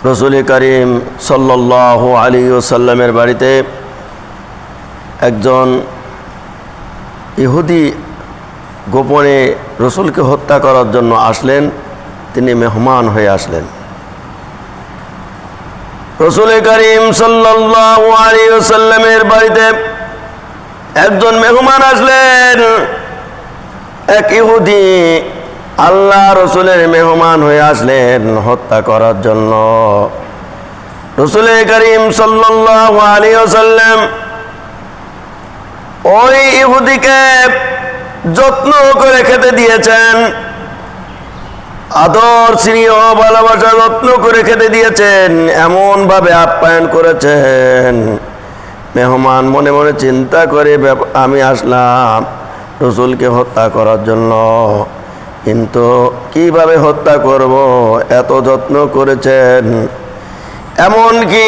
রসুল করিম সাল্লাল্লাহু আলাইহি ওয়াসাল্লামের বাড়িতে একজন ইহুদি গোপনে রসুলকে হত্যা করার জন্য আসলেন। তিনি মেহমান হয়ে আসলেন। রসুল করিম সাল্লাল্লাহু আলাইহি ওয়াসাল্লামের বাড়িতে একজন মেহমান আসলেন। এক ইহুদি আল্লাহ রসুলের মেহমান হয়ে আসলেন হত্যা করার জন্য। রসুল করিম সাল্লাল্লাহু আলাইহি ওয়াসাল্লাম ওই ইহুদিকে যত্ন করে খেতে দিয়েছেন, আদর স্নেহ ভালোবাসা যত্ন করে খেতে দিয়েছেন, এমন ভাবে আপ্যায়ন করেছেন। মেহমান মনে মনে চিন্তা করে আমি আসলাম রসুলকে হত্যা করার জন্য, কিন্তু কিভাবে হত্যা করব, এত যত্ন করেছেন। এমনকি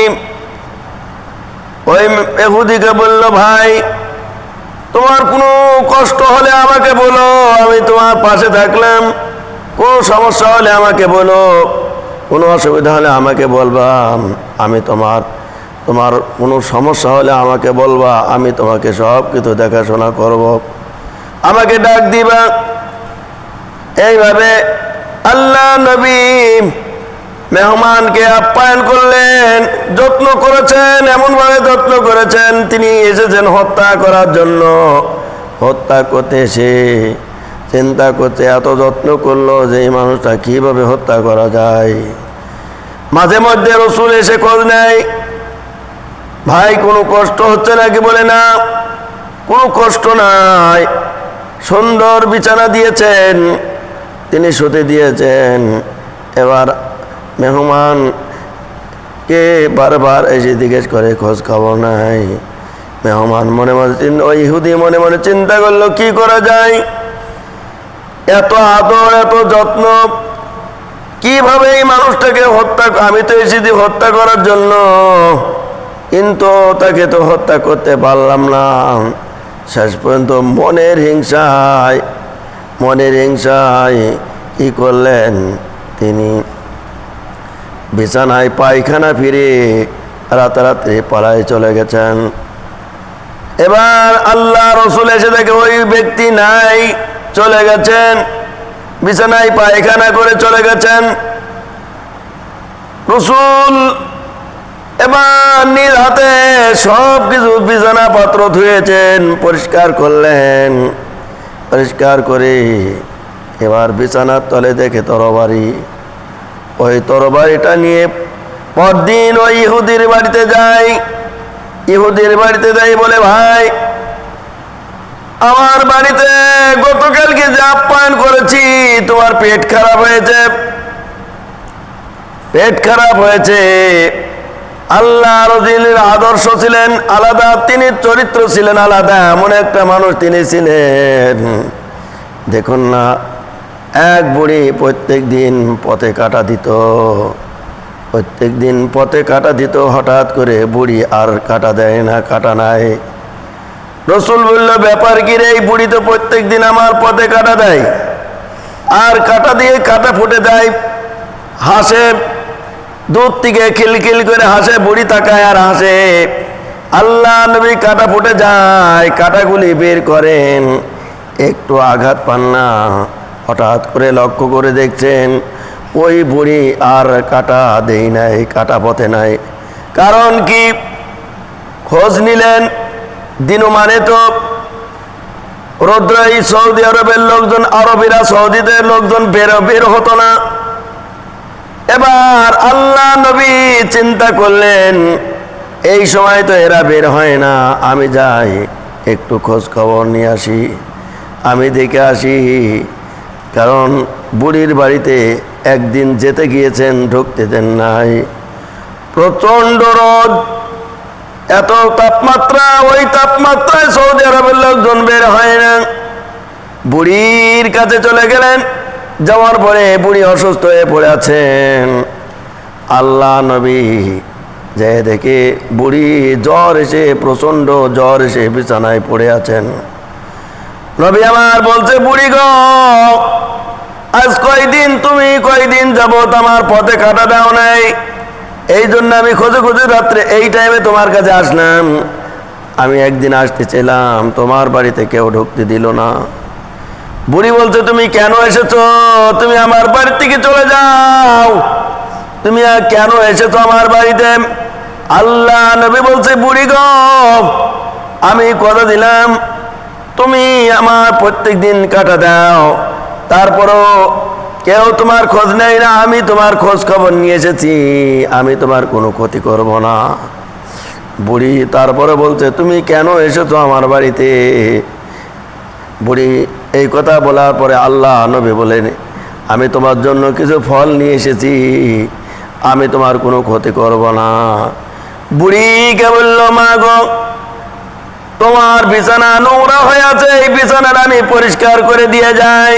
ওই ইহুদিকে বলল, ভাই তোমার কোনো কষ্ট হলে আমাকে বলো, আমি তোমার পাশে থাকলাম। কোনো সমস্যা হলে আমাকে বলো, কোনো অসুবিধা হলে আমাকে বলবা, আমি তোমার কোনো সমস্যা হলে আমাকে বলবা, আমি তোমাকে সব কিছু দেখাশোনা করব, আমাকে ডাক দিবা। এইভাবে আল্লাহ নবী মেহমানকে আপ্যায়ন করলেন, যত্ন করেছেন, এমনভাবে যত্ন করেছেন তিনি এসেছেন হত্যা করার জন্য। হত্যা করতে এসে চিন্তা করতে এত যত্ন করলো যে এই মানুষটা কীভাবে হত্যা করা যায়। মাঝে মধ্যে রসুল এসে খোঁজ নেয়, ভাই কোনো কষ্ট হচ্ছে নাকি? বলে না, কোনো কষ্ট নাই। সুন্দর বিছানা দিয়েছেন, তিনি শুতে দিয়েছেন। এবার মেহমানকে বারবার এসে জিজ্ঞেস করে, খোঁজ খবর নাই। মেহমান মনে মনে ওই ইহুদি মনে মনে চিন্তা করলো কি করা যায়, এত আদর এত যত্ন, কিভাবে এই মানুষটাকে হত্যা, আমি তো এসেছি হত্যা করার জন্য, কিন্তু তাকে তো হত্যা করতে পারলাম না। শেষ পর্যন্ত মনের হিংসায় কি করলেন, তিনি বিছানায় পায়খানা ফিরে রাতারাতি পালায় চলে গেছেন। এবার আল্লাহ রসুল এসে দেখে ওই ব্যক্তি নাই, চলে গেছেন, বিছানায় পায়খানা করে চলে গেছেন। রসুল এবার নিজ হাতে সব কিছু বিছানা পত্র ধুয়েছেন, পরিষ্কার করলেন। পরিষ্কার করে এবার বিছানার তলে দেখে তরবারি। ওই তরবারিটা নিয়ে পরদিন ওই ইহুদির বাড়িতে যায়। ইহুদির বাড়িতে যাই বলে, ভাই আমার বাড়িতে গতকালকে যে আপ্যায়ন করেছি, তোমার পেট খারাপ হয়েছে। পেট খারাপ হয়েছে। আল্লাহ রসুলের আদর্শ ছিলেন আলাদা, তিনি চরিত্র ছিলেন আলাদা, এমন একটা মানুষ তিনি ছিলেন। দেখুন না, এক বুড়ি প্রত্যেক দিন পথে কাটা দিত, হঠাৎ করে বুড়ি আর কাটা দেয় না, কাটা নাই। রসুল বলল, ব্যাপার কি রে, এই বুড়ি তো প্রত্যেক দিন আমার পথে কাটা দেয়, আর কাটা দিয়ে কাটা ফুটে দেয়, হাসে, দূর থেকে খিলখিল করে হাসে, বুড়ি তাকায় আর হাসে। আল্লাহ নবী কাটা ফুটে যায়, কাটাগুলি বের করেন, একটু আঘাত পান না। হঠাৎ করে লক্ষ্য করে দেখছেন ওই বুড়ি আর কাটা দেই নাই, কাটা পথে নাই। কারণ কি? খোঁজ নিলেন, দিনমানে তো রৌদ্রাই সৌদি আরবের লোকজন, আরবিরা সৌদিতে লোকজন বের হতো না। এবার আল্লাহ নবী চিন্তা করলেন, এই সময় তো এরা বের হয় না, আমি যাই একটু খোঁজ খবর নিয়ে আসি, আমি দেখে আসি। কারণ বুড়ির বাড়িতে একদিন যেতে গিয়েছেন, ঢুকতে দেন নাই। প্রচণ্ড রোদ, এত তাপমাত্রা, ওই তাপমাত্রায় সৌদি আরবের লোকজন বের হয় না। বুড়ির কাছে চলে গেলেন, যাওয়ার পরে বুড়ি অসুস্থ হয়ে পড়ে আছেন। আল্লাহ নবী যে দেখে বুড়ি জ্বর এসে, প্রচণ্ড জ্বর এসে বিছানায় পড়ে আছেন। নবী আমার বলছে, বুড়ি গো, আজ কয়দিন যাবত আমার পথে কাটা দাও নাই, এই জন্য আমি খোঁজে খোঁজে রাত্রে এই টাইমে তোমার কাছে আসলাম। আমি একদিন আসতে চাইলাম, তোমার বাড়িতে কেউ ঢুকতে দিল না। বুড়ি বলছে, তুমি কেন এসেছো? তুমি আমার বাড়ি থেকে চলে যাও। তুমি কেন এসেছো আমার বাড়িতে? আল্লাহ নবী বলছে, বুড়ি গো, আমি কথা দিলাম তুমি আমার প্রত্যেক দিন কাটা দাও, তারপরও কেউ তোমার খোঁজ নেই না। আমি তোমার খোঁজ খবর নিয়ে এসেছি, আমি তোমার কোনো ক্ষতি করব না। বুড়ি তারপরে বলছে, তুমি কেন এসেছো আমার বাড়িতে? বুড়ি এই কথা বলার পরে আল্লাহ নবী বলেন, আমি তোমার জন্য কিছু ফল নিয়ে এসেছি, আমি তোমার কোনো ক্ষতি করব না। বুড়িকে বলল, মা গো, তোমার বিছানা নোংরা হয়ে আছে, এই বিছানাটা আমি পরিষ্কার করে দিয়ে যাই।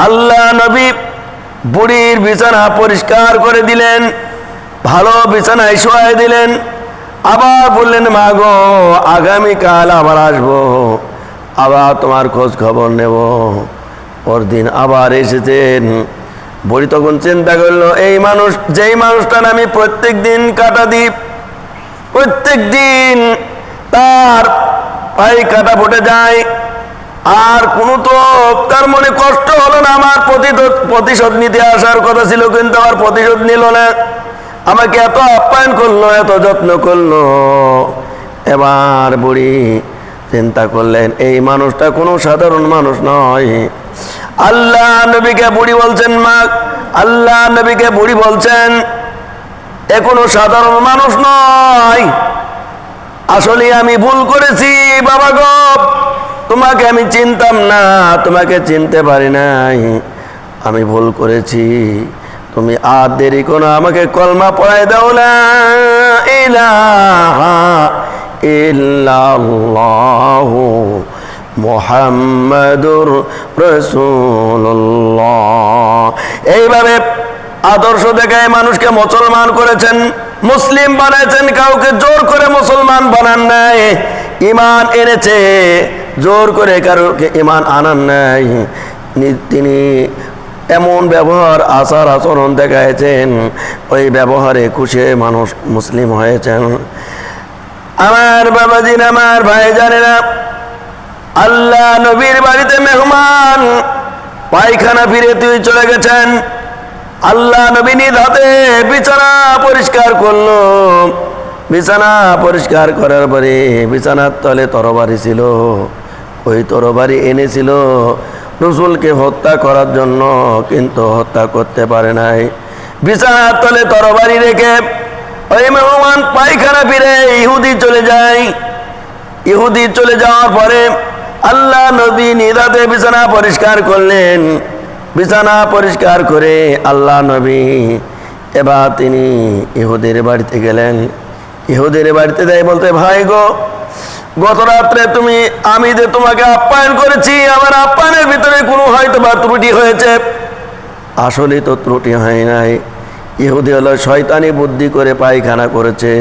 আল্লাহ নবী বুড়ির বিছানা পরিষ্কার করে দিলেন, ভালো বিছানায় শোয়াই দিলেন। আবার বললেন, মা গো, আগামীকাল আবার আসবো, আবার তোমার খোঁজ খবর নেব। পরদিন আবার এসেছেন। বুড়ি তখন চিন্তা করলো, এই মানুষ, যেই মানুষটার আমি প্রত্যেক দিন কাটা দিই, প্রত্যেক দিন তার পায়ে কাটা ফুটে যায়, আর কোনো তো তার মনে কষ্ট হলো না। আমার প্রতিশোধ নিতে আসার কথা ছিল, কিন্তু আমার প্রতিশোধ নিল না। আমাকে এত আপ্যায়ন করলো, এত যত্ন করলো। এবার বুড়ি চিন্তা করলেন, এই মানুষটা কোনো সাধারণ মানুষ নয়। আল্লাহ নবীকে বুড়ি বলছেন, মা, আল্লাহ নবীকে বুড়ি বলছেন, এ কোনো সাধারণ মানুষ নয়। আসলে আমি ভুল করেছি বাবা গো, তোমাকে আমি চিনতাম না, তোমাকে চিনতে পারি নাই, আমি ভুল করেছি। তুমি আর দেরি করো, আমাকে কলমা পড়াই দাও, লা ইলাহা ইল্লাল্লাহু মুহাম্মাদুর রাসূলুল্লাহ। এইভাবে আদর্শ দেখায় মানুষকে মুসলমান করেছেন, মুসলিম বানাইছেন। কাউকে জোর করে মুসলমান বানান নাই, ঈমান এনেছে, জোর করে কারোকে ঈমান আনান নাই। তিনি এমন ব্যবহার, আচার আচরণ দেখাইছেন, ওই ব্যবহারে খুশি মানুষ মুসলিম হয়েছেন। আমার বাবাজিন, আমার ভাই জানেনা, আল্লাহ নবীর বাড়িতে মেহমান, পায়খানা ফিরে তুই চলে গেছেন। আল্লাহ নবী নিজ হাতে বিছানা পরিষ্কার করলো। বিছানা পরিষ্কার করার পরে বিছানার তলে তরবারি ছিল, ওই তরবারি এনেছিল রসুলকে হত্যা করার জন্য, কিন্তু হত্যা করতে পারে নাই। বিছানার তলে তরবারি রেখে ওই মেহমান পায়খানা ফিরে ইহুদি চলে যায়। ইহুদি চলে যাওয়ার পরে আল্লাহ নবী নিজ হাতে বিছানা পরিষ্কার করলেন। বিছানা পরিষ্কার করে আল্লাহ নবী এবার তিনি ইহুদির বাড়িতে গেলেন। ইহুদির বাড়িতে যাই বলতে, ভাই গো, গত রাত্রে আমি যে তোমাকে আপ্যায়ন করেছি, আমার আপ্যায়নের ভিতরে কোনো হয়তো বা ত্রুটি হয়েছে। আসলে তো ত্রুটি হয় নাই, ইহুদি হলো শয়তানি বুদ্ধি করে পায়খানা করেছে।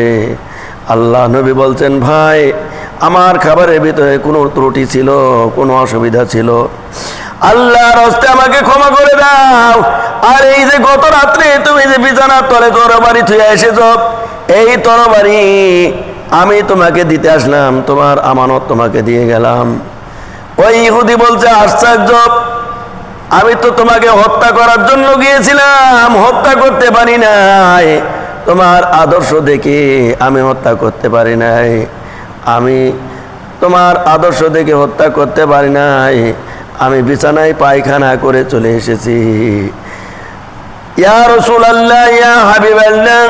আল্লাহ নবী বলছেন, ভাই, আমার খাবারের ভিতরে কোনো ত্রুটি ছিল, কোনো অসুবিধা ছিল, আল্লাহর হস্তে আমাকে ক্ষমা করে দাও। আর এই যে গত রাত্রে তুমি যে বিছানার তলে তরবারি থুয়ে এসেছ, এই তরবারি আমি তোমাকে দিতে আসলাম, তোমার আমানত তোমাকে দিয়ে গেলাম। ওই ইহুদি বলছে, আশ্চর্য, আমি তো তোমাকে হত্যা করার জন্য গিয়েছিলাম, হত্যা করতে পারি নাই। তোমার আদর্শ দেখে আমি হত্যা করতে পারি নাই, আমি তোমার আদর্শ দেখে হত্যা করতে পারি নাই, আমি বিছানায় পায়খানা করে চলে এসেছি। ইয়া রাসূলুল্লাহ, ইয়া হাবিবাল্লাহ,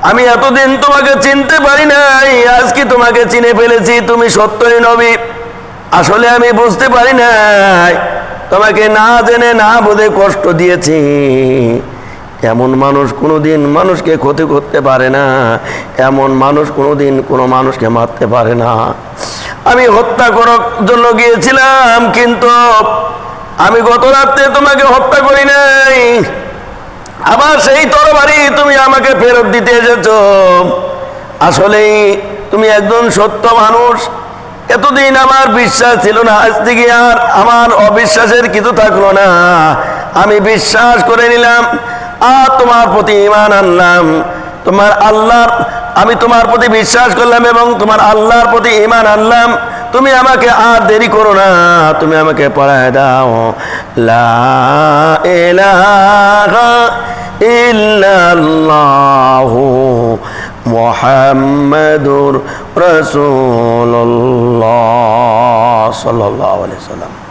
আমি এতদিন তোমাকে চিনতে পারি নাই, আজকে তোমাকে চিনে ফেলেছি, তুমি সত্যই নবী। আসলে আমি বুঝতে পারি নাই, তোমাকে না জেনে না বুঝে কষ্ট দিয়েছি। এমন মানুষ কোনোদিন মানুষকে ক্ষতি করতে পারে না, এমন মানুষ কোনোদিন কোনো মানুষকে মারতে পারে না। আমি হত্যা করার জন্য গিয়েছিলাম, কিন্তু আমি গত রাত্রে তোমাকে হত্যা করি নাই। আবার সেই তরবারি তুমি আমাকে ফেরত দিতে এসেছ। আসলেই তুমি একজন সত্য মানুষ। এতদিন আমার বিশ্বাস ছিল না, আজ থেকে আর আমার অবিশ্বাসের কিছু থাকলো না। আমি বিশ্বাস করে নিলাম তোমার প্রতি ঈমান আনলাম, তোমার আল্লাহর আমি তোমার প্রতি বিশ্বাস করলাম এবং তোমার আল্লাহর প্রতি ঈমান আনলাম, তুমি আমাকে আর দেরি করো না, তুমি আমাকে পড়ায় দাও লা ইলাহা ইল্লাল্লাহু মুহাম্মাদুর রাসূলুল্লাহ সাল্লাল্লাহু আলাইহি ওয়াসাল্লাম।